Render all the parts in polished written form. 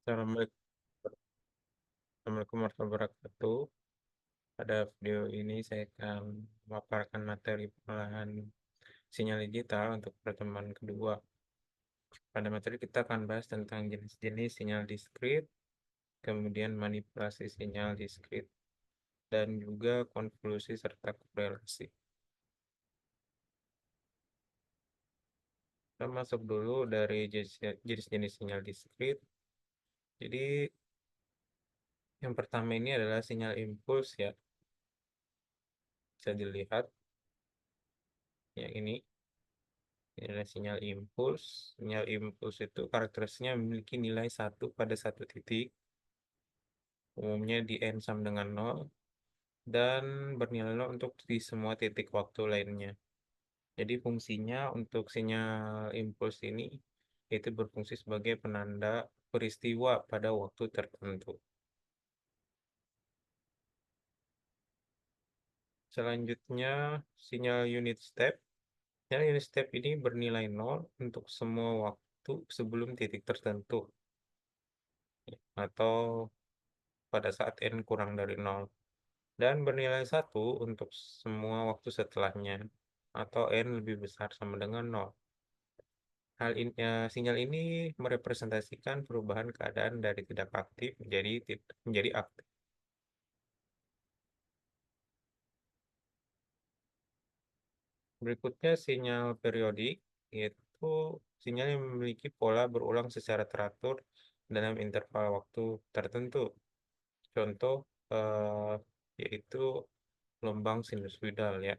Assalamualaikum warahmatullahi wabarakatuh. Pada video ini saya akan memaparkan materi pengolahan sinyal digital untuk pertemuan kedua. Pada materi kita akan bahas tentang jenis-jenis sinyal diskrit, kemudian manipulasi sinyal diskrit, dan juga konvolusi serta korelasi. Kita masuk dulu dari jenis-jenis sinyal diskrit. Jadi yang pertama ini adalah sinyal impuls ya. Bisa dilihat yang ini. Ini adalah sinyal impuls. Sinyal impuls itu karakteristiknya memiliki nilai 1 pada satu titik, umumnya di N sama dengan 0, dan bernilai 0 untuk di semua titik waktu lainnya. Jadi fungsinya untuk sinyal impuls ini itu berfungsi sebagai penanda peristiwa pada waktu tertentu. Selanjutnya, sinyal unit step. Sinyal unit step ini bernilai 0 untuk semua waktu sebelum titik tertentu, atau pada saat N kurang dari 0, dan bernilai 1 untuk semua waktu setelahnya, atau N lebih besar sama dengan 0. Sinyal ini merepresentasikan perubahan keadaan dari tidak aktif menjadi aktif. Berikutnya sinyal periodik, yaitu sinyal yang memiliki pola berulang secara teratur dalam interval waktu tertentu. Contoh yaitu gelombang sinusoidal ya.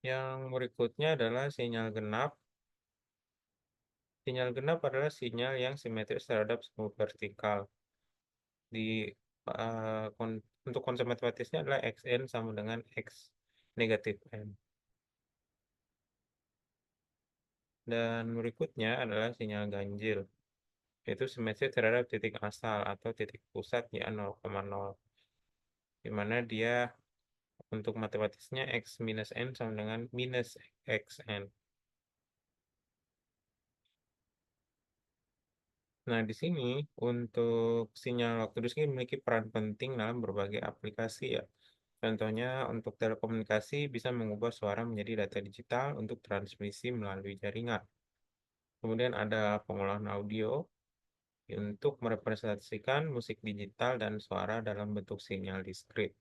Yang berikutnya adalah sinyal genap. Sinyal genap adalah sinyal yang simetris terhadap semu vertikal. Di untuk konsep matematisnya adalah Xn sama dengan X negatif N. Dan berikutnya adalah sinyal ganjil, yaitu simetris terhadap titik asal atau titik pusat ya 0,0, di mana dia untuk matematisnya X minus N sama dengan minus Xn. Nah, di sini untuk sinyal waktu diskrit memiliki peran penting dalam berbagai aplikasi ya. Contohnya untuk telekomunikasi bisa mengubah suara menjadi data digital untuk transmisi melalui jaringan. Kemudian ada pengolahan audio untuk merepresentasikan musik digital dan suara dalam bentuk sinyal diskrit.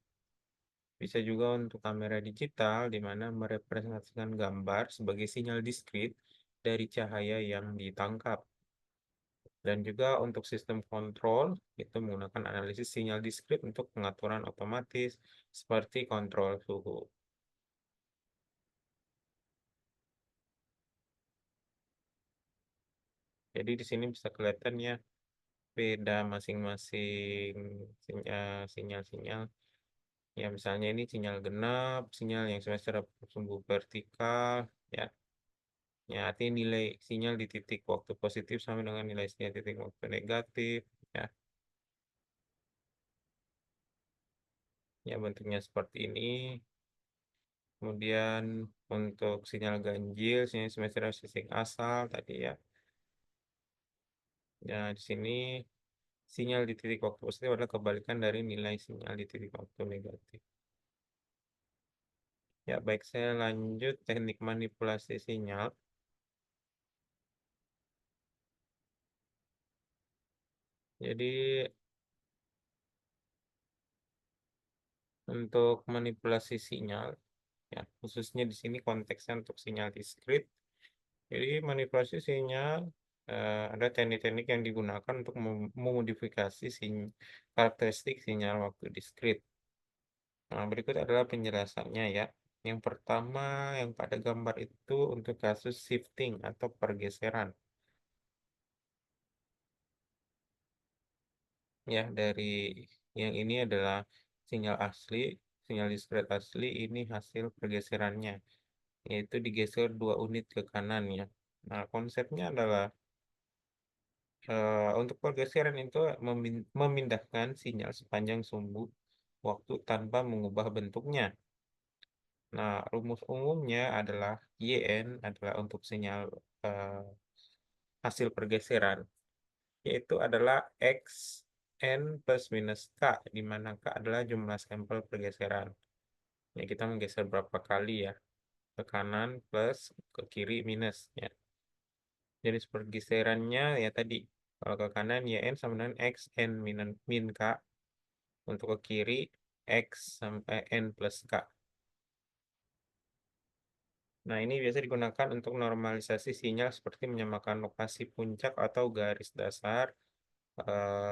Bisa juga untuk kamera digital di mana merepresentasikan gambar sebagai sinyal diskrit dari cahaya yang ditangkap. Dan juga untuk sistem kontrol, itu menggunakan analisis sinyal diskrit untuk pengaturan otomatis seperti kontrol suhu. Jadi di sini bisa kelihatan ya beda masing-masing sinyal-sinyal. Ya misalnya ini sinyal genap, sinyal yang semester sumbu vertikal, ya. Ya artinya nilai sinyal di titik waktu positif sama dengan nilai sinyal titik waktu negatif, ya. Ya bentuknya seperti ini. Kemudian untuk sinyal ganjil, sinyal semester titik asal tadi ya. Ya di sini sinyal di titik waktu positif adalah kebalikan dari nilai sinyal di titik waktu negatif. Ya baik, saya lanjut teknik manipulasi sinyal. Jadi untuk manipulasi sinyal, ya khususnya di sini konteksnya untuk sinyal diskrit. Jadi manipulasi sinyal ada teknik-teknik yang digunakan untuk memodifikasi karakteristik sinyal waktu diskrit. Nah, berikut adalah penjelasannya ya. Yang pertama, yang pada gambar itu untuk kasus shifting atau pergeseran. Ya, dari yang ini adalah sinyal asli, sinyal diskret asli, ini hasil pergeserannya, yaitu digeser 2 unit ke kanan ya. Nah, konsepnya adalah untuk pergeseran itu memindahkan sinyal sepanjang sumbu waktu tanpa mengubah bentuknya. Nah, rumus umumnya adalah YN adalah untuk sinyal eh, hasil pergeseran, yaitu adalah X N plus minus K, di mana K adalah jumlah sampel pergeseran. Ya, kita menggeser berapa kali ya, ke kanan plus ke kiri minus ya. Jadi pergeserannya ya tadi, kalau ke kanan YN sama dengan X N min K, untuk ke kiri X sampai N plus K. Nah, ini biasa digunakan untuk normalisasi sinyal seperti menyamakan lokasi puncak atau garis dasar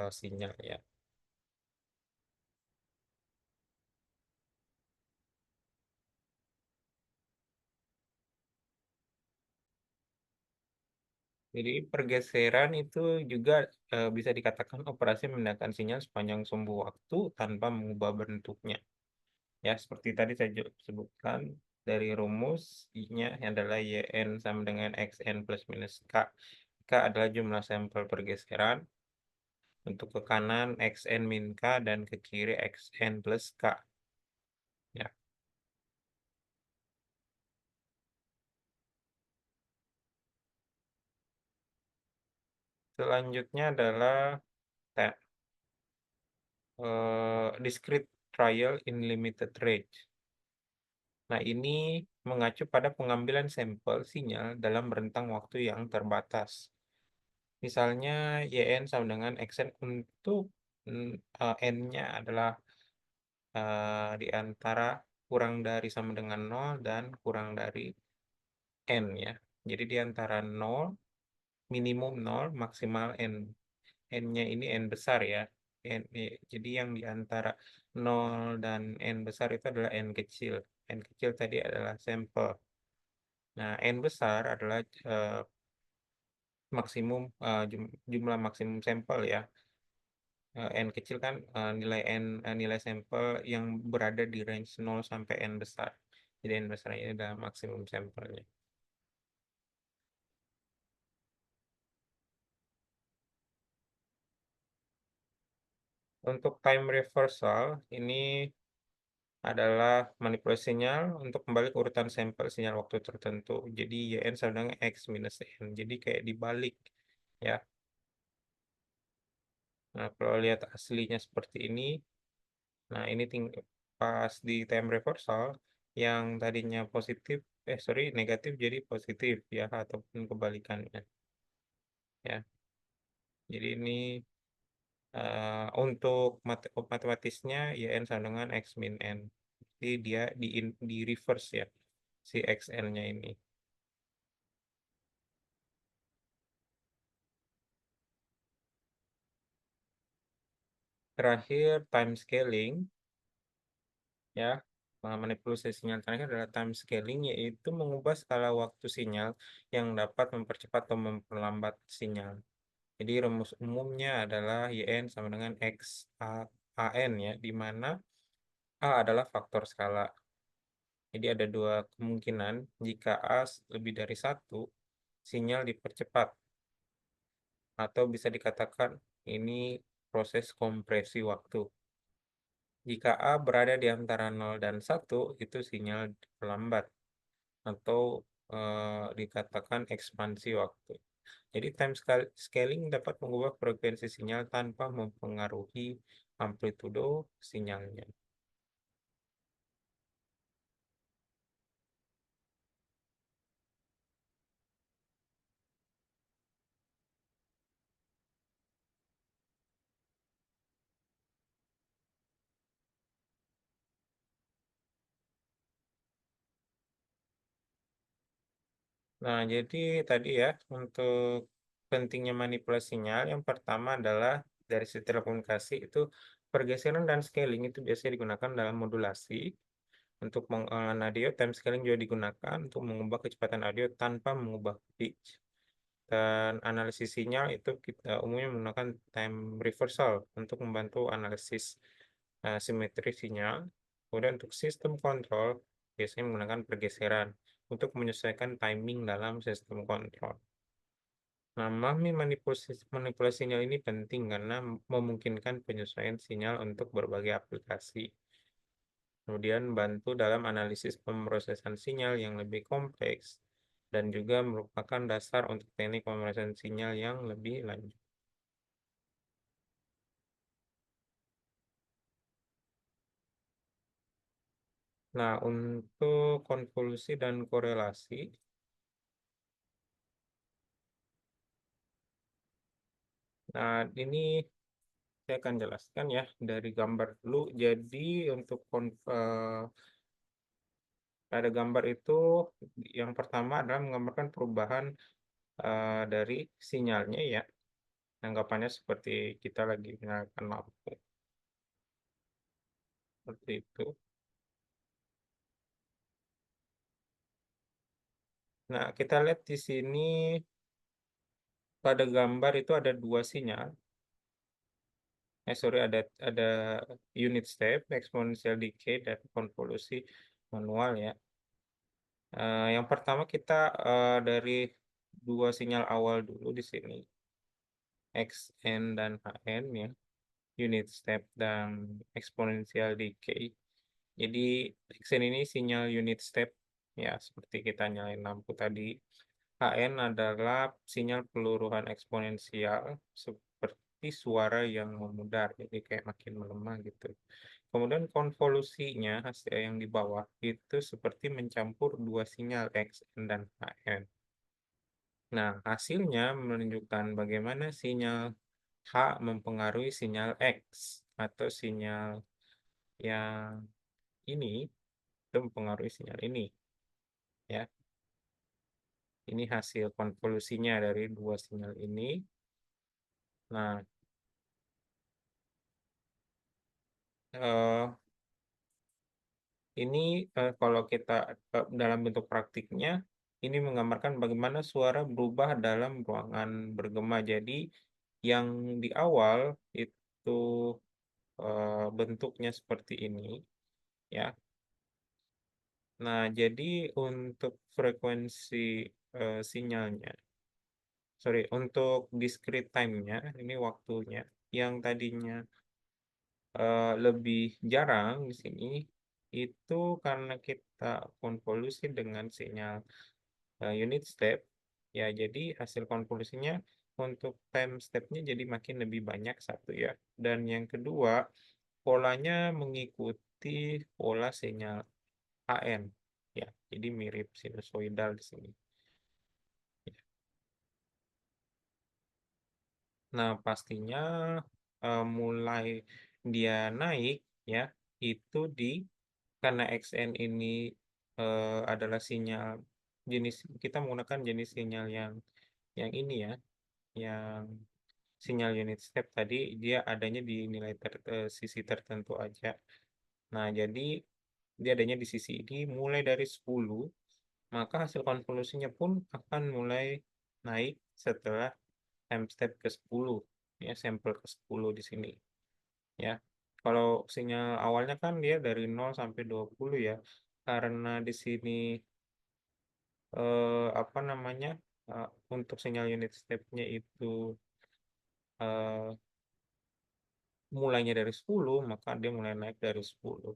sinyal ya. Jadi pergeseran itu juga bisa dikatakan operasi memindahkan sinyal sepanjang sumbu waktu tanpa mengubah bentuknya. Ya, seperti tadi saya sebutkan dari rumus I-nya adalah YN sama dengan XN plus minus K. K adalah jumlah sampel pergeseran. Untuk ke kanan XN min K dan ke kiri XN plus K. Ya. Selanjutnya adalah discrete trial in limited range. Nah, ini mengacu pada pengambilan sampel sinyal dalam rentang waktu yang terbatas. Misalnya YN sama dengan XN untuk N-nya adalah di antara kurang dari sama dengan 0 dan kurang dari N ya. Jadi di antara 0, minimum 0, maksimal N. N-nya ini N besar ya. Jadi yang di antara 0 dan N besar itu adalah N kecil. N kecil tadi adalah sampel. Nah, N besar adalah maksimum jumlah maksimum sampel ya. N kecil kan nilai nilai sampel yang berada di range 0 sampai N besar. Jadi N besar ini adalah maksimum sampelnya. Untuk time reversal ini adalah manipulasi sinyal untuk kembali ke urutan sampel sinyal waktu tertentu. Jadi YN sama dengan X minus N. Jadi kayak dibalik ya. Nah, kalau lihat aslinya seperti ini, nah ini pas di time reversal yang tadinya positif, sorry negatif jadi positif ya, ataupun kebalikannya ya. Jadi ini untuk matematisnya YN sama dengan X min N. Jadi dia di reverse ya si XN-nya ini. Terakhir time scaling ya. Manipulasi sinyal terakhir adalah time scaling, yaitu mengubah skala waktu sinyal yang dapat mempercepat atau memperlambat sinyal. Jadi rumus umumnya adalah YN sama dengan X AN ya, di mana A adalah faktor skala. Jadi ada dua kemungkinan, jika A lebih dari satu, sinyal dipercepat, atau bisa dikatakan ini proses kompresi waktu. Jika A berada di antara 0 dan 1, itu sinyal terlambat atau dikatakan ekspansi waktu. Jadi time scaling dapat mengubah frekuensi sinyal tanpa mempengaruhi amplitudo sinyalnya. Nah, jadi tadi ya, untuk pentingnya manipulasi sinyal, yang pertama adalah dari sisi telekomunikasi itu pergeseran dan scaling itu biasanya digunakan dalam modulasi. Untuk pengolahan audio, time scaling juga digunakan untuk mengubah kecepatan audio tanpa mengubah pitch. Dan analisis sinyal itu kita umumnya menggunakan time reversal untuk membantu analisis simetri sinyal. Kemudian untuk sistem kontrol biasanya menggunakan pergeseran untuk menyesuaikan timing dalam sistem kontrol. Nah, memahami manipulasi sinyal ini penting karena memungkinkan penyesuaian sinyal untuk berbagai aplikasi. kemudian bantu dalam analisis pemrosesan sinyal yang lebih kompleks, dan juga merupakan dasar untuk teknik pemrosesan sinyal yang lebih lanjut. Nah, untuk konvolusi dan korelasi, nah ini saya akan jelaskan ya dari gambar dulu. Jadi untuk pada gambar itu yang pertama adalah menggambarkan perubahan dari sinyalnya ya. Anggapannya seperti kita lagi menyalakan lampu, seperti itu. Nah, kita lihat di sini pada gambar itu ada dua sinyal. Sorry, ada unit step, exponential decay, dan konvolusi manual ya. Yang pertama kita dari dua sinyal awal dulu di sini, Xn dan Hn ya, unit step dan exponential decay. Jadi Xn ini sinyal unit step ya, seperti kita nyalain lampu tadi. Hn adalah sinyal peluruhan eksponensial seperti suara yang memudar, jadi kayak makin melemah gitu. Kemudian konvolusinya hasil yang di bawah itu seperti mencampur dua sinyal Xn dan Hn. Nah, hasilnya menunjukkan bagaimana sinyal H mempengaruhi sinyal X atau sinyal yang ini itu mempengaruhi sinyal ini ya. Ini hasil konvolusinya dari dua sinyal ini. Nah, eh, ini kalau kita dalam bentuk praktiknya, ini menggambarkan bagaimana suara berubah dalam ruangan bergema. Jadi yang di awal itu bentuknya seperti ini, ya. Nah, jadi untuk frekuensi sinyalnya, sorry, untuk discrete time-nya, ini waktunya, yang tadinya lebih jarang di sini, itu karena kita konvolusi dengan sinyal unit step, ya jadi hasil konvolusinya untuk time step-nya jadi makin lebih banyak satu ya. Dan yang kedua, polanya mengikuti pola sinyal AN, ya jadi mirip sinusoidal di sini. Nah, pastinya mulai dia naik ya, itu karena XN ini adalah sinyal jenis, kita menggunakan jenis sinyal yang ini ya, yang sinyal unit step tadi dia adanya di nilai sisi tertentu aja. Nah, jadi dia adanya di sisi ini mulai dari 10, maka hasil konvolusinya pun akan mulai naik setelah time step ke 10 ya, sampel ke 10 di sini ya. Kalau sinyal awalnya kan dia dari 0 sampai 20 ya. Karena di sini apa namanya? Untuk sinyal unit step-nya itu eh, mulainya dari 10, maka dia mulai naik dari 10.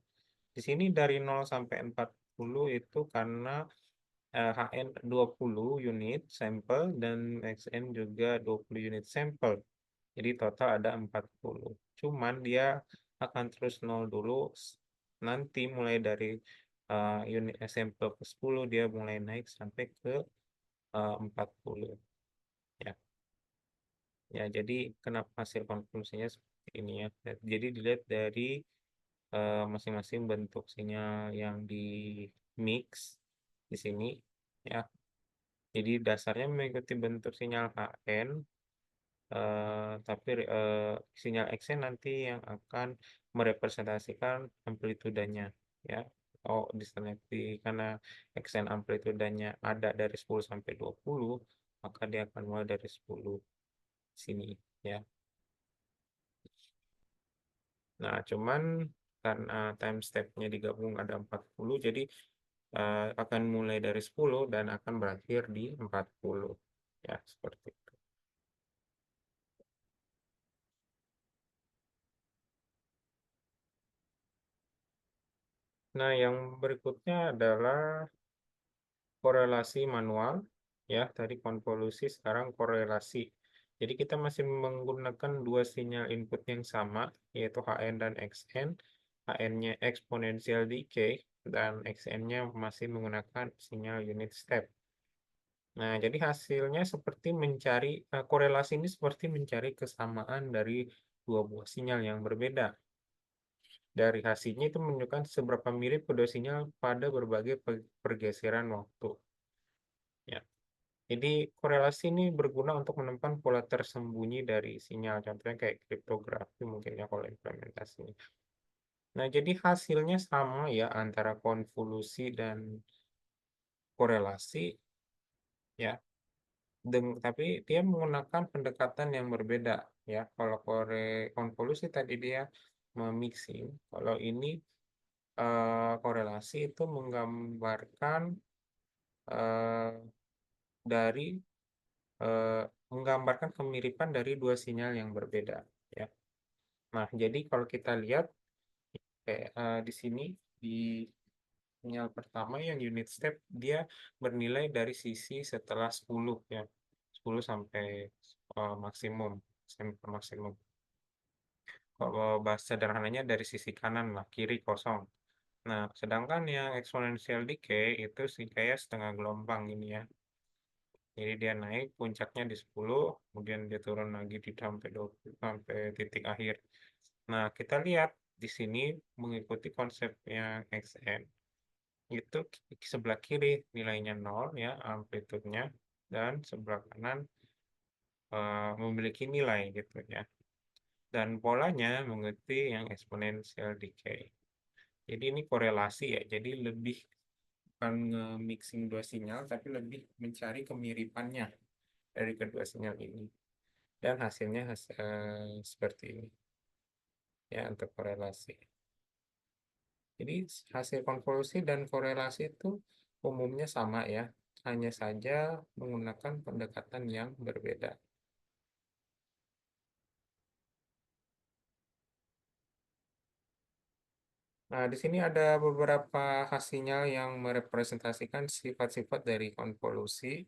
Di sini dari 0 sampai 40 itu karena HN 20 unit sampel dan XN juga 20 unit sampel. Jadi total ada 40. Cuman dia akan terus nol dulu. Nanti mulai dari unit sampel ke 10 dia mulai naik sampai ke 40. Ya. Ya, jadi kenapa hasil konklusinya seperti ini ya. Jadi dilihat dari masing-masing bentuk sinyal yang di mix di sini ya. Jadi dasarnya mengikuti bentuk sinyal HN, tapi sinyal X-nya nanti yang akan merepresentasikan amplitudanya ya. Oh, karena Xn amplitudanya ada dari 10 sampai 20, maka dia akan mulai dari 10 sini ya. Nah, cuman karena time step-nya digabung ada 40, jadi akan mulai dari 10 dan akan berakhir di 40 ya, seperti itu. Nah, yang berikutnya adalah korelasi manual, ya. Tadi konvolusi, sekarang korelasi. Jadi kita masih menggunakan dua sinyal input yang sama, yaitu Hn dan Xn. Hn-nya exponential decay dan Xn-nya masih menggunakan sinyal unit step. Nah, jadi hasilnya seperti mencari korelasi ini seperti mencari kesamaan dari dua buah sinyal yang berbeda. Dari hasilnya itu menunjukkan seberapa mirip kedua sinyal pada berbagai pergeseran waktu. Ya. Jadi korelasi ini berguna untuk menemukan pola tersembunyi dari sinyal. Contohnya kayak kriptografi mungkin ya kalau implementasinya. Nah, jadi hasilnya sama ya antara konvolusi dan korelasi ya. Tapi dia menggunakan pendekatan yang berbeda ya. Kalau konvolusi tadi dia memixing, kalau ini korelasi itu menggambarkan eh, dari eh, menggambarkan kemiripan dari dua sinyal yang berbeda ya. Nah, jadi kalau kita lihat kayak di sini di sinyal pertama yang unit step dia bernilai dari sisi setelah 10 ya. 10 sampai maksimum sampai maksimum. Kalau bahasa sederhananya dari sisi kanan lah, kiri kosong. Nah, sedangkan yang exponential decay itu sih kayak setengah gelombang ini ya. Jadi dia naik puncaknya di 10, kemudian dia turun lagi di sampai 20 sampai titik akhir. Nah, kita lihat di sini mengikuti konsepnya XN. Itu sebelah kiri nilainya 0 ya, amplitudenya, dan sebelah kanan memiliki nilai gitu ya. Dan polanya mengikuti yang exponential decay. Jadi ini korelasi ya, jadi lebih bukan mixing dua sinyal, tapi lebih mencari kemiripannya dari kedua sinyal ini. Dan hasilnya seperti ini ya untuk korelasi. Jadi hasil konvolusi dan korelasi itu umumnya sama ya, hanya saja menggunakan pendekatan yang berbeda. Nah, di sini ada beberapa sinyal yang merepresentasikan sifat-sifat dari konvolusi,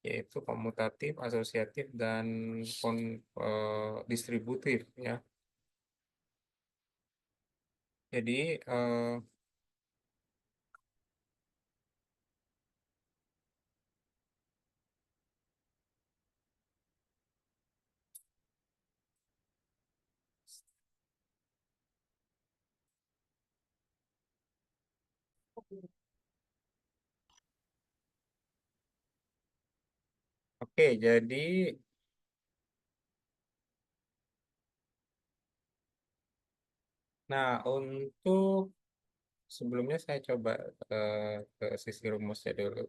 yaitu komutatif, asosiatif, dan distributif ya. Jadi oke, jadi nah untuk sebelumnya saya coba ke sisi rumusnya dulu.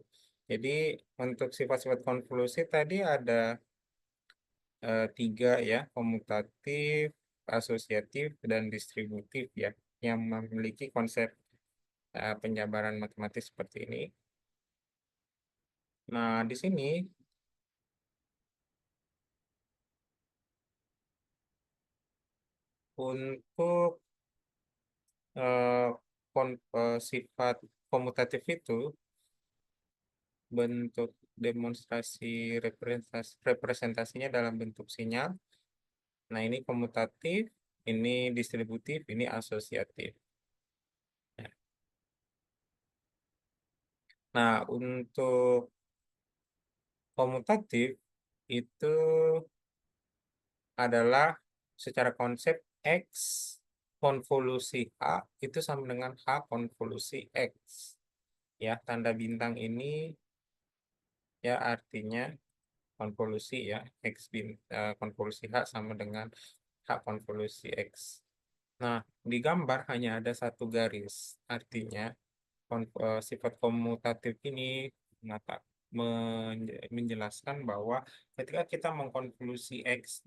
Jadi untuk sifat-sifat konvolusi tadi ada tiga ya, komutatif, asosiatif, dan distributif ya, yang memiliki konsep penjabaran matematis seperti ini. Nah, di sini untuk eh, sifat komutatif itu bentuk demonstrasi representasinya dalam bentuk sinyal. Nah, ini komutatif, ini distributif, ini asosiatif. Nah, untuk komutatif itu adalah secara konsep X konvolusi H itu sama dengan H konvolusi X. Ya, tanda bintang ini ya artinya konvolusi ya, konvolusi H sama dengan H konvolusi X. Nah, di gambar hanya ada satu garis. Artinya sifat komutatif ini menjelaskan bahwa ketika kita mengkonvolusi X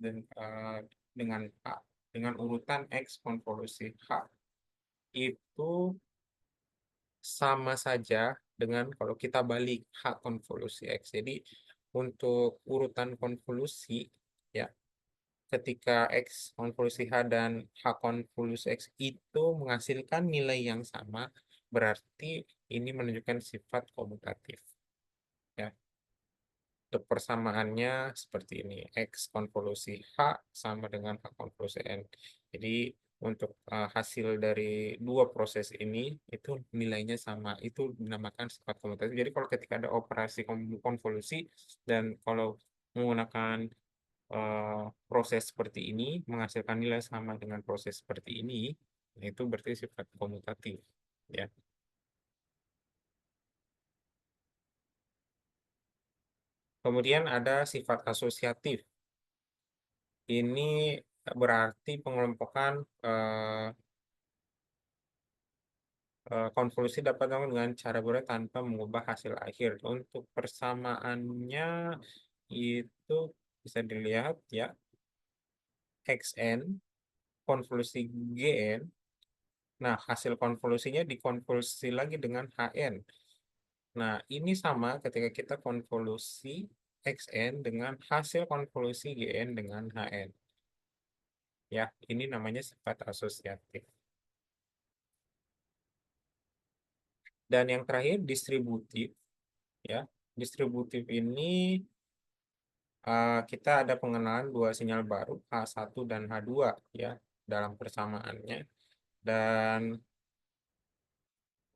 dengan H, dengan urutan X konvolusi H, itu sama saja dengan kalau kita balik H konvolusi X. Jadi untuk urutan konvolusi, ya, ketika X konvolusi H dan H konvolusi X itu menghasilkan nilai yang sama, berarti ini menunjukkan sifat komutatif. Ya, untuk persamaannya seperti ini, X konvolusi H sama dengan H konvolusi N. Jadi untuk hasil dari dua proses ini itu nilainya sama, itu dinamakan sifat komutatif. Jadi kalau ketika ada operasi konvolusi dan kalau menggunakan proses seperti ini menghasilkan nilai sama dengan proses seperti ini, itu berarti sifat komutatif. Ya. Kemudian ada sifat asosiatif. Ini berarti pengelompokan eh, konvolusi dapat dilakukan dengan cara berbeda tanpa mengubah hasil akhir. Untuk persamaannya itu bisa dilihat ya, XN konvolusi GN. Nah, hasil konvolusinya dikonvolusi lagi dengan HN. Nah, ini sama ketika kita konvolusi XN dengan hasil konvolusi GN dengan HN. Ya, ini namanya sifat asosiatif. Dan yang terakhir distributif. Ya, distributif ini kita ada pengenalan dua sinyal baru H1 dan H2 ya dalam persamaannya. Dan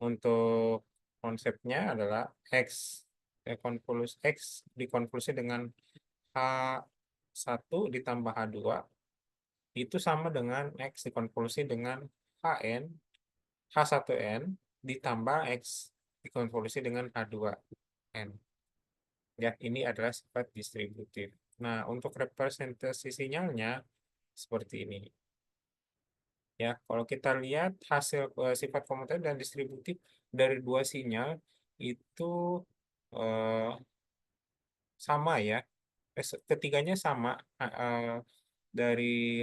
untuk konsepnya adalah konvolusi X dikonvolusi dengan H1 ditambah H2 itu sama dengan X dikonvolusi dengan HN, H1N ditambah X dikonvolusi dengan H2N. Ya, ini adalah sifat distributif. Nah, untuk representasi sinyalnya seperti ini. Ya, kalau kita lihat hasil sifat komutatif dan distributif dari dua sinyal itu eh, sama ya. Ketiganya sama dari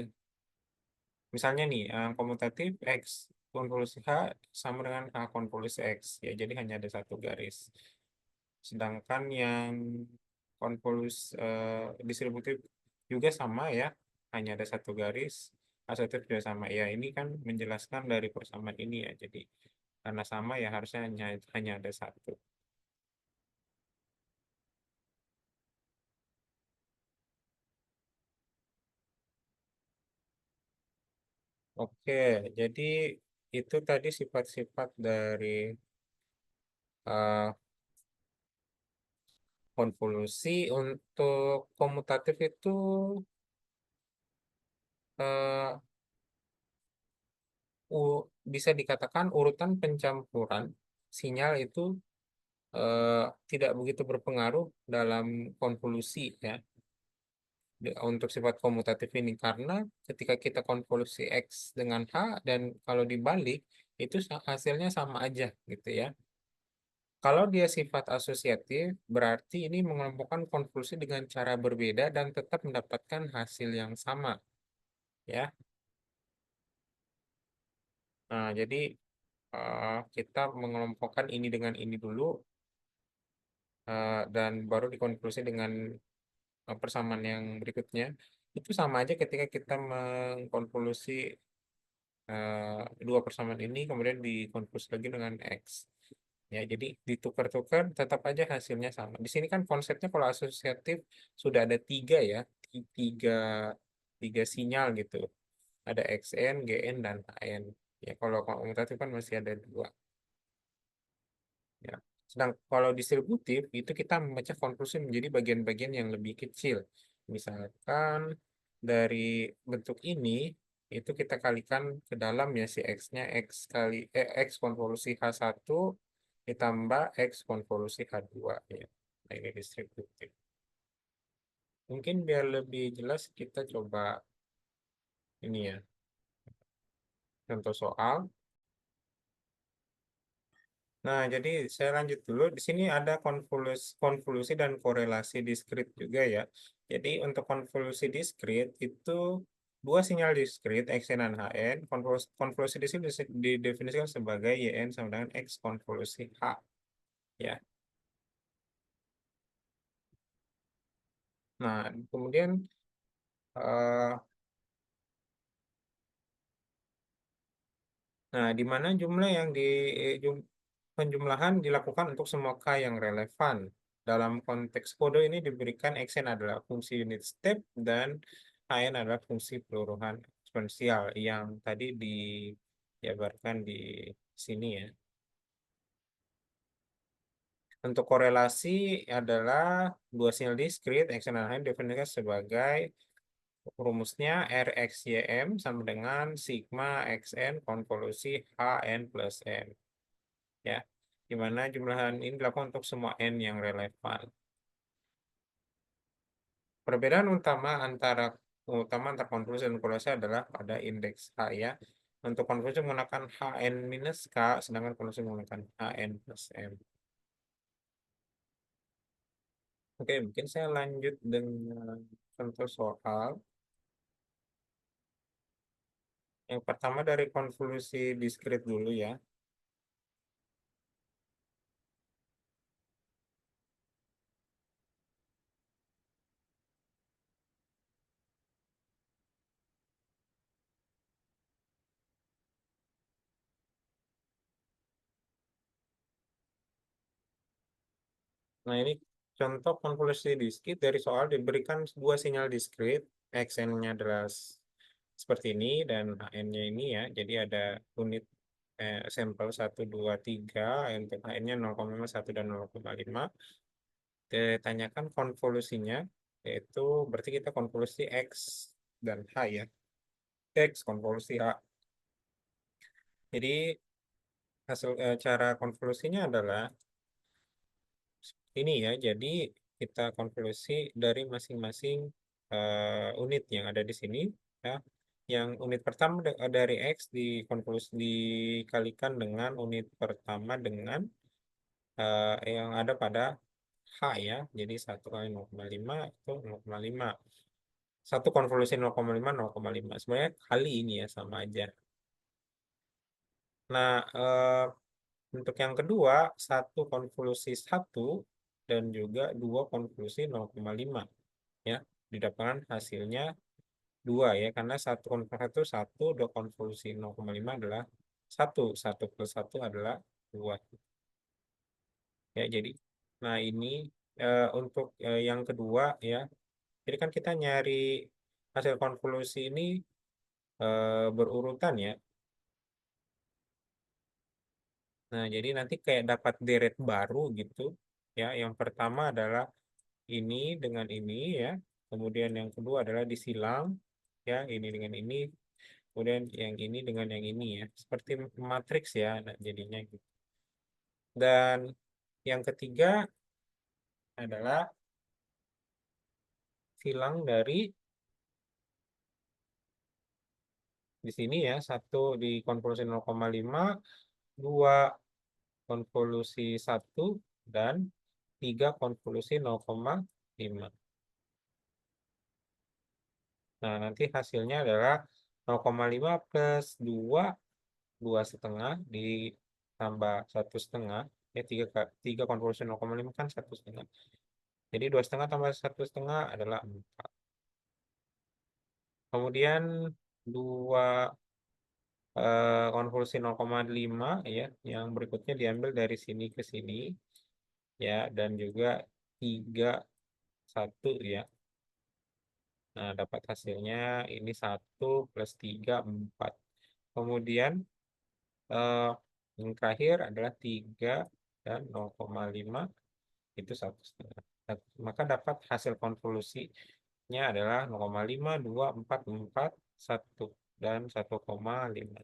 misalnya nih komutatif X konvolusi H sama dengan H konvolusi X ya, jadi hanya ada satu garis. Sedangkan yang distributif juga sama ya, hanya ada satu garis. Asosiatif juga sama ya. Ini kan menjelaskan dari persamaan ini ya. Jadi karena sama ya harusnya hanya ada satu. Oke, jadi itu tadi sifat-sifat dari eh, konvolusi. Untuk komutatif itu eh, bisa dikatakan urutan pencampuran sinyal itu tidak begitu berpengaruh dalam konvolusi ya untuk sifat komutatif ini, karena ketika kita konvolusi X dengan H dan kalau dibalik itu hasilnya sama aja gitu ya. Kalau dia sifat asosiatif, berarti ini mengelompokkan konvolusi dengan cara berbeda dan tetap mendapatkan hasil yang sama ya. Nah, jadi kita mengelompokkan ini dengan ini dulu dan baru dikonklusi dengan persamaan yang berikutnya. Itu sama aja ketika kita mengkonklusi dua persamaan ini kemudian dikonklusi lagi dengan X. Ya, jadi ditukar-tukar tetap aja hasilnya sama. Di sini kan konsepnya kalau asosiatif sudah ada tiga ya, tiga, tiga sinyal gitu. Ada XN, GN, dan HN. Ya, kalau komutatif kan masih ada dua. Ya. Sedang kalau distributif itu kita memecah konklusi menjadi bagian-bagian yang lebih kecil. Misalkan dari bentuk ini itu kita kalikan ke dalam ya si X-nya X konvolusi H1 ditambah X konvolusi H2 ya. Nah, ini distributif. Mungkin biar lebih jelas kita coba ini ya, contoh soal. Nah, jadi saya lanjut dulu. Di sini ada konvolusi dan korelasi diskrit juga ya. Jadi untuk konvolusi diskrit itu dua sinyal diskrit Xn dan Hn. Konvolusi diskrit didefinisikan sebagai Yn sama dengan X konvolusi H. Ya. Nah, kemudian eh, Nah, di mana jumlah yang penjumlahan dilakukan untuk semua K yang relevan. Dalam konteks kode ini diberikan Xn adalah fungsi unit step dan Hn adalah fungsi peluruhan eksponensial yang tadi dijabarkan di sini ya. Untuk korelasi adalah dua sinyal diskrit Xn dan Hn definisikan sebagai rumusnya RxYm sama dengan sigma Xn konvolusi Hn plus n. Ya, di mana jumlahan ini dilakukan untuk semua n yang relevan. Perbedaan antara konvolusi dan korelasi adalah pada indeks H ya. Untuk konvolusi menggunakan Hn minus K, sedangkan korelasi menggunakan Hn plus M. Oke, mungkin saya lanjut dengan contoh soal. Yang pertama dari konvolusi diskrit dulu ya. Nah, ini contoh konvolusi diskrit dari soal diberikan dua sinyal diskrit, Xn-nya adalah seperti ini dan Hn-nya ini ya. Jadi ada unit sampel 1, 2, 3, untuk Hn-nya 0,5, 1, dan 0,5. Ditanyakan konvolusinya, yaitu berarti kita konvolusi X dan H ya. X konvolusi H. Jadi cara konvolusinya adalah ini ya, jadi kita konvolusi dari masing-masing unit yang ada di sini ya. Yang unit pertama dari X dikonvolusi dikalikan dengan unit pertama dengan yang ada pada H ya. Jadi 1 kali 0,5 itu 0,5. Satu konvolusi 0,5, 0,5. Sebenarnya kali ini ya sama aja. Nah, untuk yang kedua, satu konvolusi 1 dan juga dua konvolusi 0,5 ya. Didapatkan hasilnya 2 ya, karena satu konvolusi 1, dua konvolusi 0,5 adalah 1. 1 plus 1 adalah 2. Ya, jadi nah ini untuk yang kedua ya. Jadi kan kita nyari hasil konvolusi ini berurutan ya. Nah, jadi nanti kayak dapat deret baru gitu ya. Yang pertama adalah ini dengan ini ya. Kemudian yang kedua adalah disilang ya, ini dengan ini. Kemudian yang ini dengan yang ini ya. Seperti matriks ya, nah, jadinya gitu. Dan yang ketiga adalah silang dari di sini ya, satu di konvolusi 0,5, dua konvolusi 1 dan tiga konvolusi 0,5. Nah, nanti hasilnya adalah 0,5 plus 2, 2,5 ditambah 1,5. Ya, 3 konvolusi 0,5 kan 1,5. Jadi 2,5 tambah 1,5 adalah 4. Kemudian 2 konvolusi 0,5 ya, yang berikutnya diambil dari sini ke sini ya, dan juga 3, 1 ya. Nah, dapat hasilnya ini 1 plus 3, 4. Kemudian eh, yang terakhir adalah 3 dan 0,5 itu 1,5. Maka dapat hasil konvolusinya adalah 0,5, 2, 4, 4, 1, dan 1,5.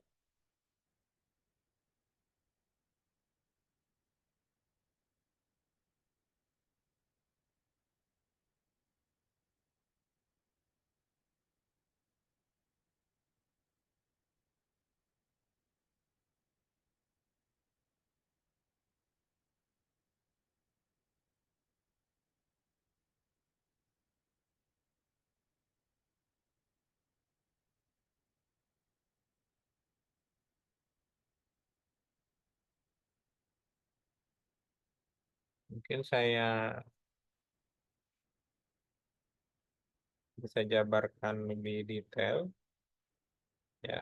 Mungkin saya bisa jabarkan lebih detail ya.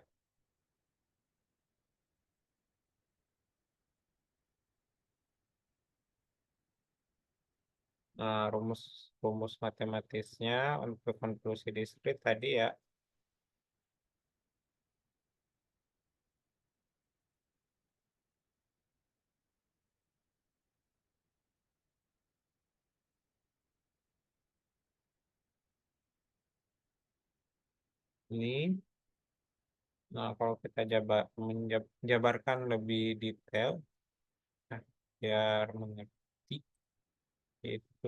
Nah, rumus rumus matematisnya untuk konklusi diskrit tadi ya, ini. Nah, kalau kita jabarkan lebih detail, nah, biar mengerti itu,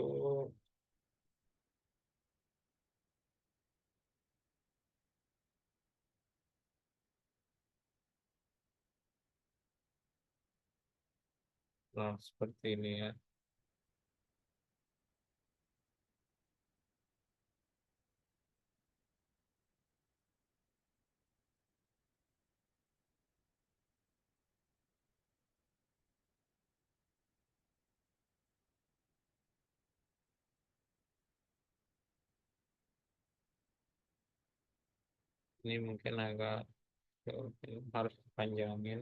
nah seperti ini ya. Ini mungkin agak harus panjangin.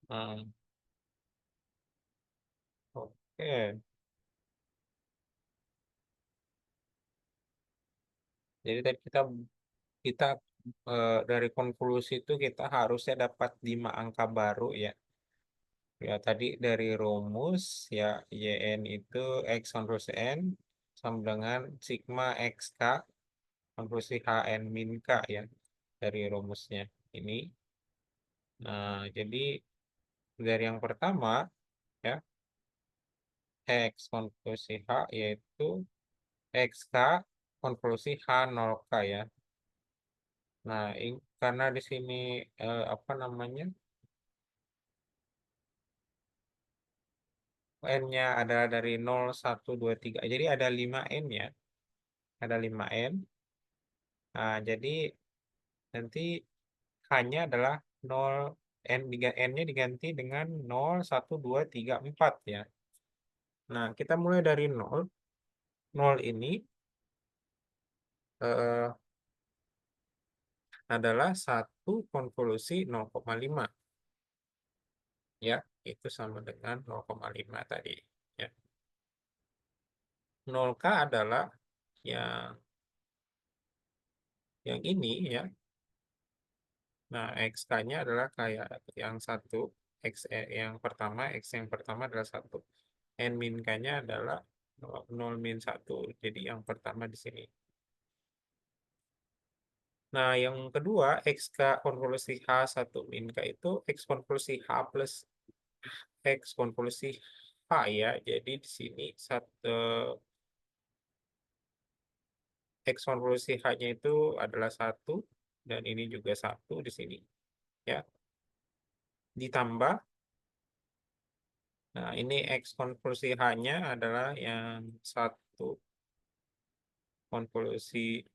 Nah, oke. Jadi tadi kita dari konklusi itu kita harusnya dapat 5 angka baru ya. Ya tadi dari rumus ya, YN itu X konvolusi N sama dengan sigma XK konvolusi HN min K ya, dari rumusnya ini. Nah, jadi dari yang pertama ya, X konvolusi H yaitu XK konvolusi H0K ya. Nah, karena di sini apa namanya, N-nya adalah dari 0, 1, 2, 3. Jadi ada 5 N ya. Ada 5 N. Nah, jadi nanti H-nya adalah 0, N-nya diganti dengan 0, 1, 2, 3, 4 ya. Nah, kita mulai dari 0. 0 ini eh, adalah satu konvolusi 0,5 ya. Itu sama dengan 0,5 tadi ya. 0K adalah yang ini ya. Nah, XK-nya adalah kayak yang satu, yang pertama, X yang pertama adalah satu. N min K-nya adalah 0 min 1, jadi yang pertama di sini. Nah, yang kedua, XK konvolusi H1 min K itu X konvolusi H plus X konvolusi H ya. Jadi di sini X konvolusi H-nya itu adalah satu, dan ini juga satu di sini. Ya, ditambah. Nah, ini X konvolusi H-nya adalah yang satu konvolusi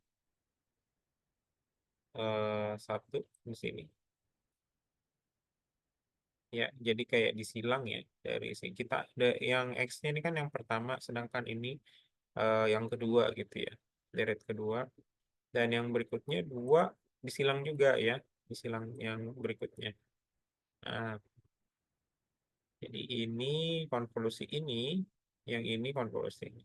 satu di sini. Ya, jadi kayak disilang ya dari sini. Yang X-nya ini kan yang pertama, sedangkan ini yang kedua gitu ya. Deret kedua. Dan yang berikutnya dua disilang juga ya. Disilang yang berikutnya. Nah, jadi ini konvolusi ini, yang ini konvolusi ini.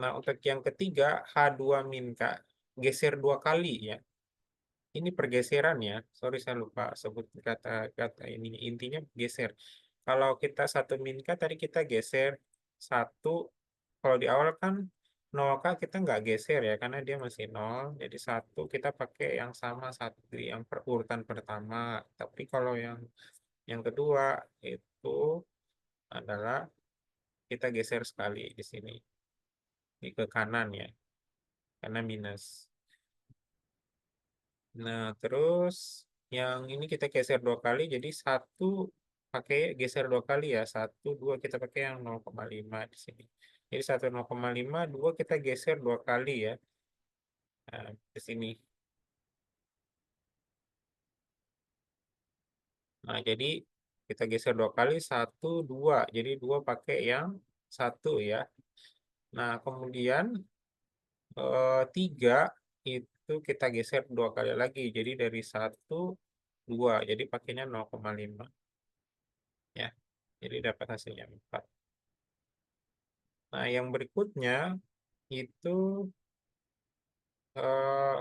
Nah, untuk yang ketiga, H2 min K, geser dua kali ya. Ini pergeseran ya. Sorry saya lupa sebut kata-kata ini. Intinya geser. Kalau kita satu min K tadi kita geser satu. Kalau di awal kan 0K kita nggak geser ya, karena dia masih 0. Jadi satu kita pakai yang sama satu, yang urutan pertama. Tapi kalau yang kedua itu adalah kita geser sekali di sini. Di ke kanan ya, karena minus. Nah, terus yang ini kita geser dua kali, jadi satu pakai geser dua kali ya. Satu, dua kita pakai yang 0,5 di sini. Jadi satu 0,5, dua kita geser dua kali ya. Nah, di sini. Nah, jadi kita geser dua kali, satu, dua. Jadi dua pakai yang satu ya. Nah, kemudian tiga itu kita geser 2 kali lagi. Jadi dari 1, 2. Jadi pakainya 0,5 ya. Jadi dapat hasilnya 4. Nah, yang berikutnya itu eh,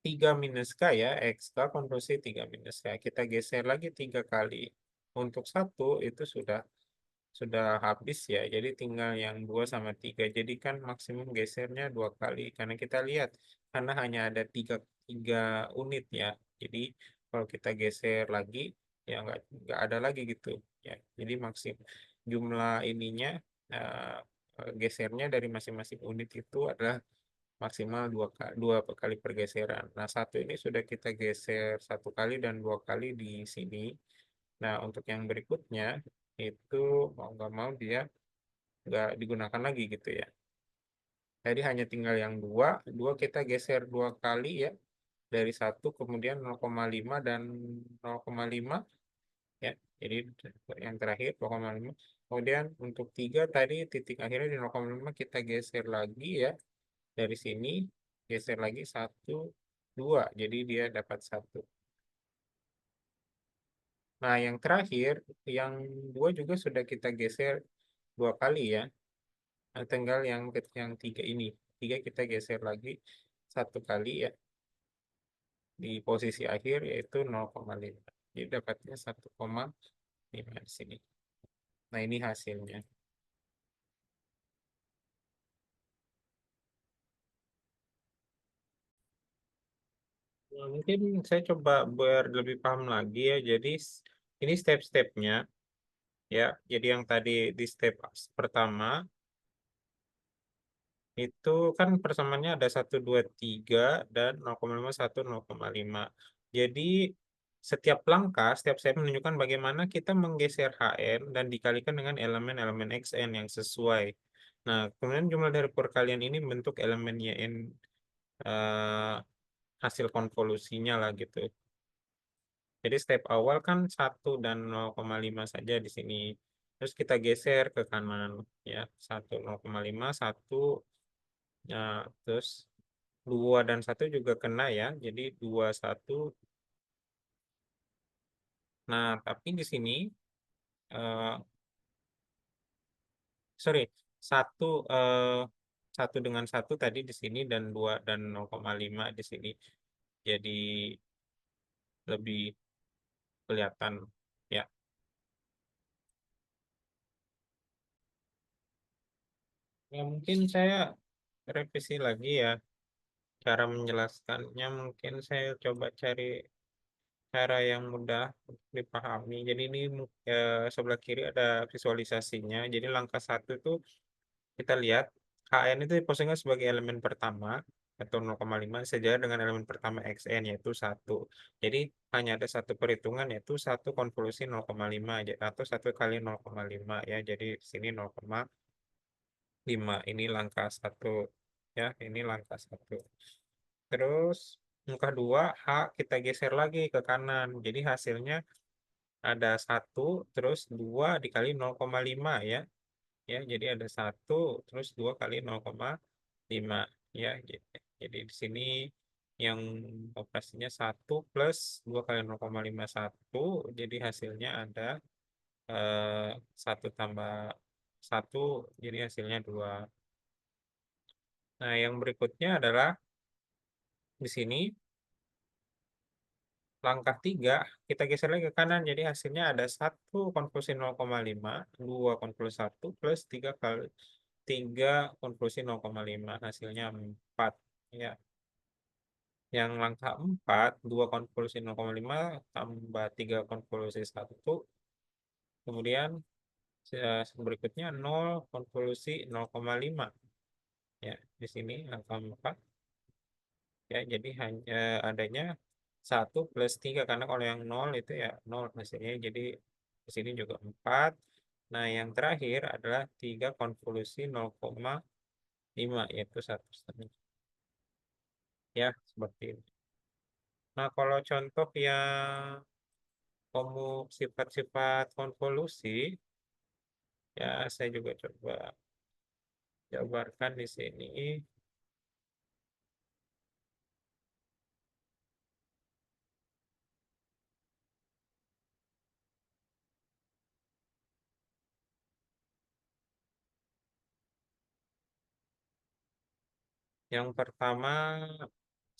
3 minus K ya, XK konversi 3 minus K. Kita geser lagi 3 kali. Untuk 1 itu sudah habis ya, jadi tinggal yang 2 sama 3. Jadi kan maksimum gesernya 2 kali. Karena kita lihat, karena hanya ada 3 unit ya. Jadi kalau kita geser lagi, ya nggak ada lagi gitu. Ya, jadi maksimum jumlah ininya, eh, gesernya dari masing-masing unit itu adalah maksimal dua kali pergeseran. Nah, satu ini sudah kita geser 1 kali dan 2 kali di sini. Nah, untuk yang berikutnya itu mau nggak mau dia nggak digunakan lagi gitu ya. Jadi hanya tinggal yang dua kita geser 2 kali ya. Dari 1 kemudian 0,5 dan 0,5 ya. Jadi yang terakhir 0,5. Kemudian untuk 3 tadi titik akhirnya di 0,5 kita geser lagi ya. Dari sini geser lagi 1, 2. Jadi dia dapat 1. Nah, yang terakhir, yang 2 juga sudah kita geser 2 kali ya. Nah, tinggal yang 3 ini. 3 kita geser lagi 1 kali ya. Di posisi akhir yaitu 0,5. Jadi dapatnya 1,5 di sini. Nah, ini hasilnya. Nah, mungkin saya coba biar lebih paham lagi ya. Jadi ini step-stepnya ya. Jadi yang tadi di step pertama itu kan persamaannya ada 1, 2, 3 dan 0,5, 1, 0,5. Jadi setiap langkah, setiap saya menunjukkan bagaimana kita menggeser HN dan dikalikan dengan elemen-elemen XN yang sesuai. Nah, kemudian jumlah dari perkalian ini bentuk elemen YN, eh, hasil konvolusinya lah gitu. Jadi step awal kan 1 dan 0,5 saja di sini. Terus kita geser ke kanan ya. 1, 0,5, 1 ya, terus 2 dan 1 juga kena ya. Jadi 2, 1. Nah, tapi di sini eh sorry, 1 dengan 1 tadi di sini dan 2 dan 0,5 di sini. Jadi lebih kelihatan ya. Ya mungkin saya revisi lagi ya cara menjelaskannya, mungkin saya coba cari cara yang mudah untuk dipahami. Jadi ini sebelah kiri ada visualisasinya. Jadi langkah 1 itu kita lihat HN itu diposisikan sebagai elemen pertama atau 0,5 sejajar dengan elemen pertama XN yaitu 1. Jadi hanya ada satu perhitungan yaitu 1 konvolusi 0,5 atau 1 kali 0,5 ya. Jadi sini 0,5. Ini langkah 1 ya, ini langkah 1. Terus langkah 2 H kita geser lagi ke kanan. Jadi hasilnya ada 1 terus 2 dikali 0,5 ya. Ya, jadi ada 1 terus 2 kali 0,5 ya. Jadi di sini yang operasinya 1 plus 2 kali 0,5 1. Jadi hasilnya ada 1 tambah 1, jadi hasilnya 2. Nah, yang berikutnya adalah di sini langkah 3 kita geser lagi ke kanan. Jadi hasilnya ada 1 konvolusi 0,5, 2 konvolusi 1 plus 3 kali 3 konvolusi 0,5 hasilnya 4 ya. Yang langkah 4 2 konvolusi 0,5 tambah 3 konvolusi 1, kemudian berikutnya 0 konvolusi 0,5 ya. Di sini langkah 4 ya, jadi hanya adanya 1 plus 3 karena kalau yang 0 itu ya 0 hasilnya. Jadi di sini juga 4. Nah, yang terakhir adalah 3 konvolusi 0,5 yaitu 1,5 ya, seperti ini. Nah, kalau contoh yang sifat-sifat konvolusi ya, saya juga coba Jabarkan di sini. Yang pertama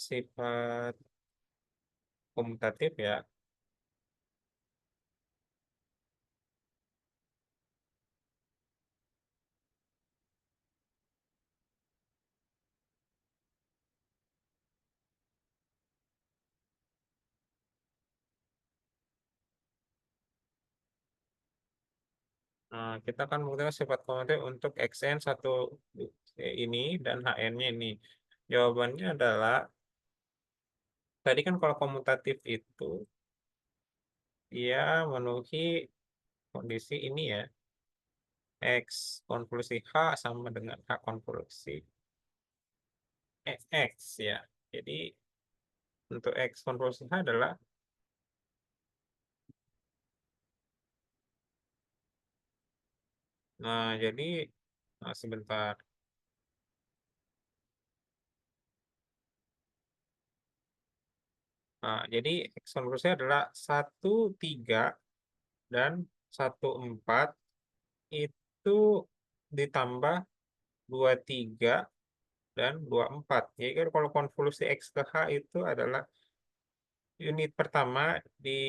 sifat komutatif ya. Nah, kita kan menggunakan sifat komutatif untuk xn satu ini dan hn-nya ini. Jawabannya adalah tadi kan kalau komutatif itu dia memenuhi kondisi ini ya. X konvolusi H sama dengan H konvolusi X ya. Jadi untuk X konvolusi H adalah, nah jadi, nah, sebentar. Nah, jadi X konvolusi adalah 1, 3 dan 1, 4 itu ditambah 2, 3 dan 2, 4. Jadi kan kalau konvolusi X ke H itu adalah unit pertama di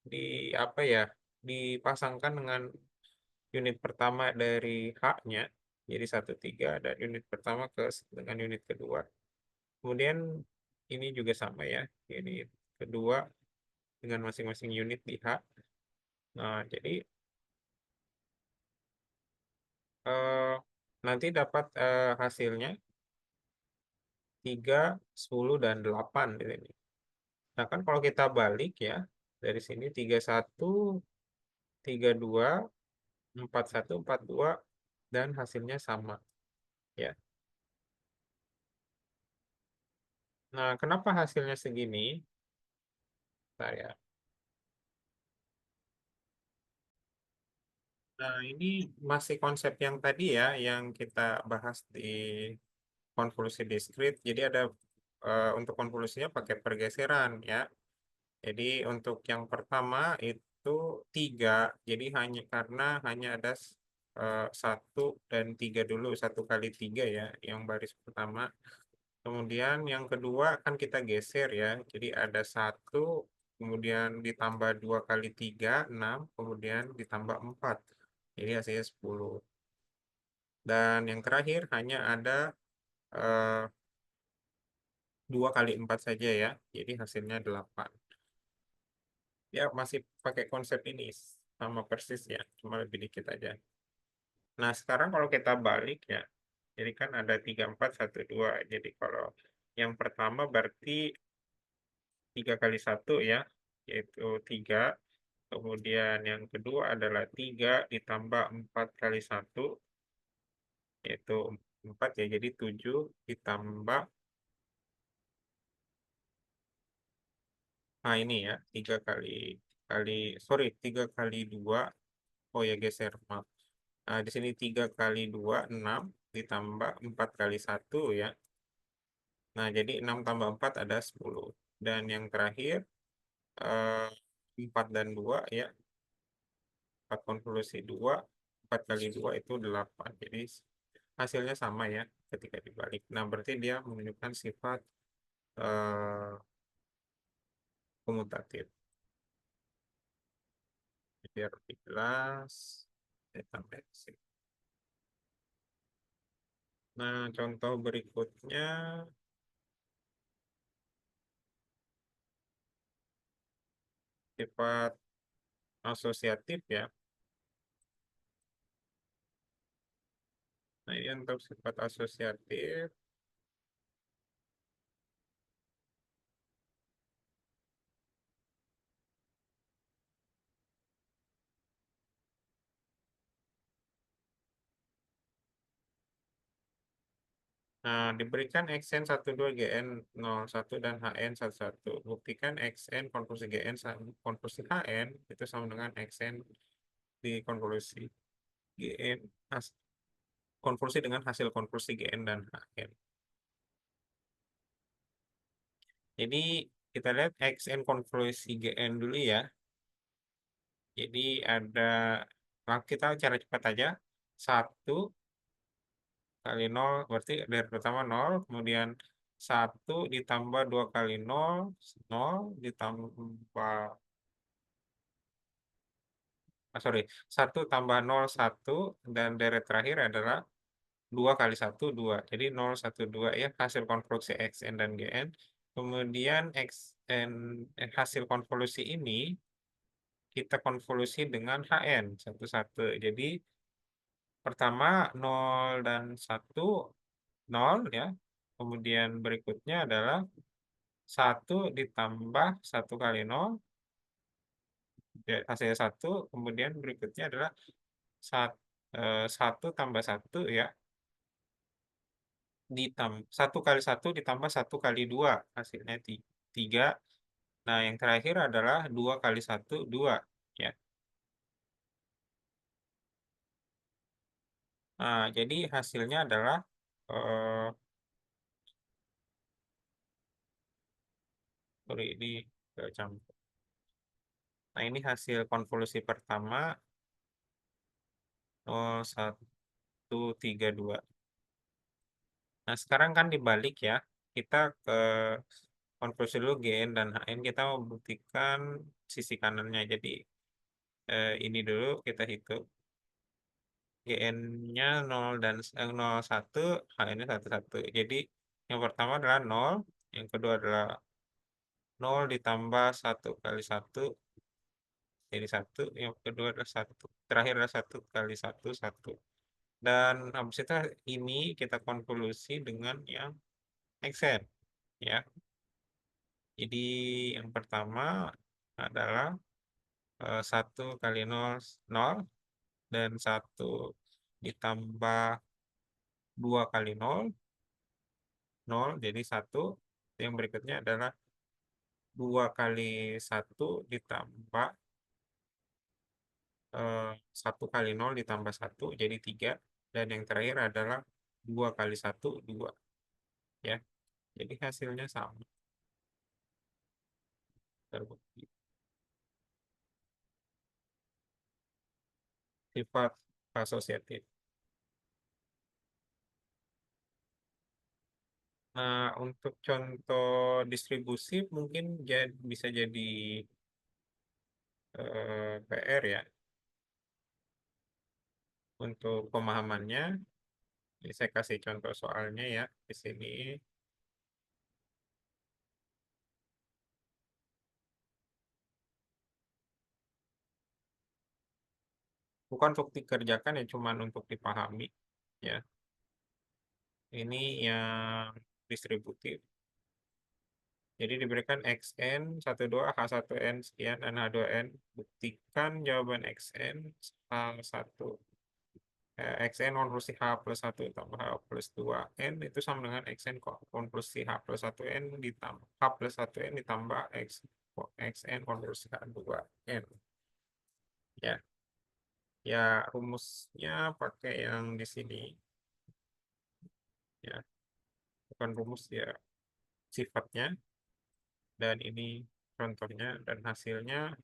di apa ya, dipasangkan dengan unit pertama dari H-nya, jadi 1, 3 dan unit pertama dengan unit kedua. Kemudian ini juga sama ya, unit kedua dengan masing-masing unit di H. Nah, jadi eh, nanti dapat hasilnya 3, 10 dan 8 di sini. Nah, kan kalau kita balik ya, dari sini 31, 32, 41, 42 dan hasilnya sama ya. Nah, kenapa hasilnya segini? Bentar ya. Nah, ini masih konsep yang tadi ya, yang kita bahas di konvolusi diskrit. Jadi ada untuk konvolusinya pakai pergeseran ya. Jadi untuk yang pertama itu 3. Jadi karena hanya ada 1 dan 3 dulu, 1 kali 3 ya, yang baris pertama. Kemudian yang kedua kan kita geser ya. Jadi ada 1, kemudian ditambah 2 kali 3 6, kemudian ditambah 4. Jadi hasilnya 10. Dan yang terakhir hanya ada eh, 2 kali 4 saja ya. Jadi hasilnya 8. Ya masih pakai konsep ini sama persis ya. Cuma lebih dikit aja. Nah sekarang kalau kita balik ya. Jadi kan ada 3, 4, 1, 2. Jadi kalau yang pertama berarti 3 kali 1 ya. Yaitu 3. Kemudian yang kedua adalah 3 ditambah 4 kali 1. Yaitu 4 ya. Jadi 7 ditambah. Nah ini ya, 3 kali 2. Oh ya geser, maaf. Nah, di sini 3 kali 2 6 ditambah 4 kali 1 ya. Nah, jadi 6 tambah 4 ada 10. Dan yang terakhir, eh, 4 dan 2 ya. 4 konvolusi 2, 4 kali 2 itu 8. Jadi hasilnya sama ya ketika dibalik. Nah, berarti dia menunjukkan sifat eh, komutatif. Biar lebih jelas, saya tambah sini. Nah, contoh berikutnya sifat asosiatif ya. Nah, ini untuk sifat asosiatif. Nah, diberikan xn 12 gn 01 dan hn 11. Buktikan xn konvolusi gn konvolusi hn itu sama dengan xn di konvolusi gn. konvolusi dengan hasil konvolusi GN dan HN. Jadi kita lihat XN konvolusi GN dulu ya. Jadi kita cara cepat aja. 1 kali 0, berarti dari pertama 0, kemudian 1 ditambah 2 kali 0, 0 ditambah, sorry, 1 tambah 0, 1, dan deret terakhir adalah 2 kali 1, 2. Jadi 0, 1, 2 ya, hasil konvolusi XN dan GN. Kemudian hasil konvolusi ini kita konvolusi dengan HN, 1, 1. Jadi pertama 0 dan 1, 0 ya. Kemudian berikutnya adalah 1 ditambah 1 kali 0, ya, hasilnya 1. Kemudian berikutnya adalah 1 tambah 1 ya, 1 kali 1 ditambah 1 kali 2, hasilnya 3. Nah, yang terakhir adalah 2 kali 1, 2 ya. Nah, jadi hasilnya adalah eh, sorry, ini campur. Nah, ini hasil konvolusi pertama 0,132. Nah, sekarang kan dibalik ya. Kita ke konvolusi dulu GN dan HN, kita mau buktikan sisi kanannya. Jadi ini dulu kita hitung. GN-nya 0 dan 0,1, HN-nya 1, 1. Jadi yang pertama adalah 0, yang kedua adalah 0 ditambah 1 kali 1 jadi 1, yang kedua adalah 1. Terakhir adalah 1 kali 1, 1. Dan habis itu ini kita konvolusi dengan yang XN ya. Jadi yang pertama adalah 1 kali 0, 0, dan 1 ditambah 2 kali 0, 0, jadi 1. Yang berikutnya adalah 2 kali 1 ditambah 1 kali 0 ditambah 1, jadi 3. Dan yang terakhir adalah 2 kali 1, 2 ya. Jadi hasilnya sama, terbukti. Sifat asosiatif. Nah, untuk contoh distribusi mungkin bisa jadi PR ya. Untuk pemahamannya, ini saya kasih contoh soalnya ya di sini. Bukan untuk dikerjakan ya, cuman untuk dipahami ya. Ini yang distributif. Jadi diberikan XN 12 H1N sekian dan H2N. Buktikan jawaban XN H1. XN konvolusi H plus 1 tambah H plus 2N itu sama dengan XN konvolusi H plus 1N ditambah H plus 1N ditambah XN konvolusi H2N. Ya, ya rumusnya pakai yang di sini. Ya, bukan rumus ya, sifatnya. Dan ini contohnya dan hasilnya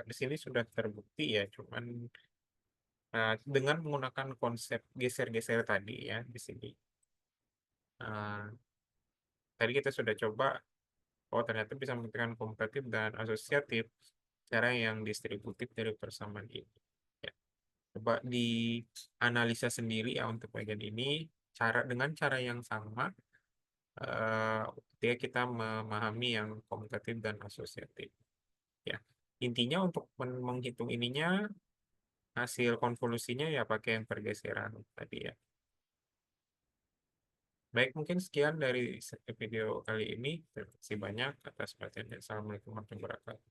di sini sudah terbukti ya, cuman dengan menggunakan konsep geser-geser tadi ya di sini. Tadi kita sudah coba, oh ternyata bisa membuktikan komutatif dan asosiatif cara yang distributif dari persamaan ini. Ya, coba dianalisa sendiri ya untuk bagian ini, dengan cara yang sama ketika kita memahami yang komutatif dan asosiatif. Ya, intinya untuk menghitung ininya, hasil konvolusinya ya pakai yang pergeseran tadi ya. Baik, mungkin sekian dari video kali ini. Terima kasih banyak atas perhatiannya. Assalamualaikum warahmatullahi wabarakatuh.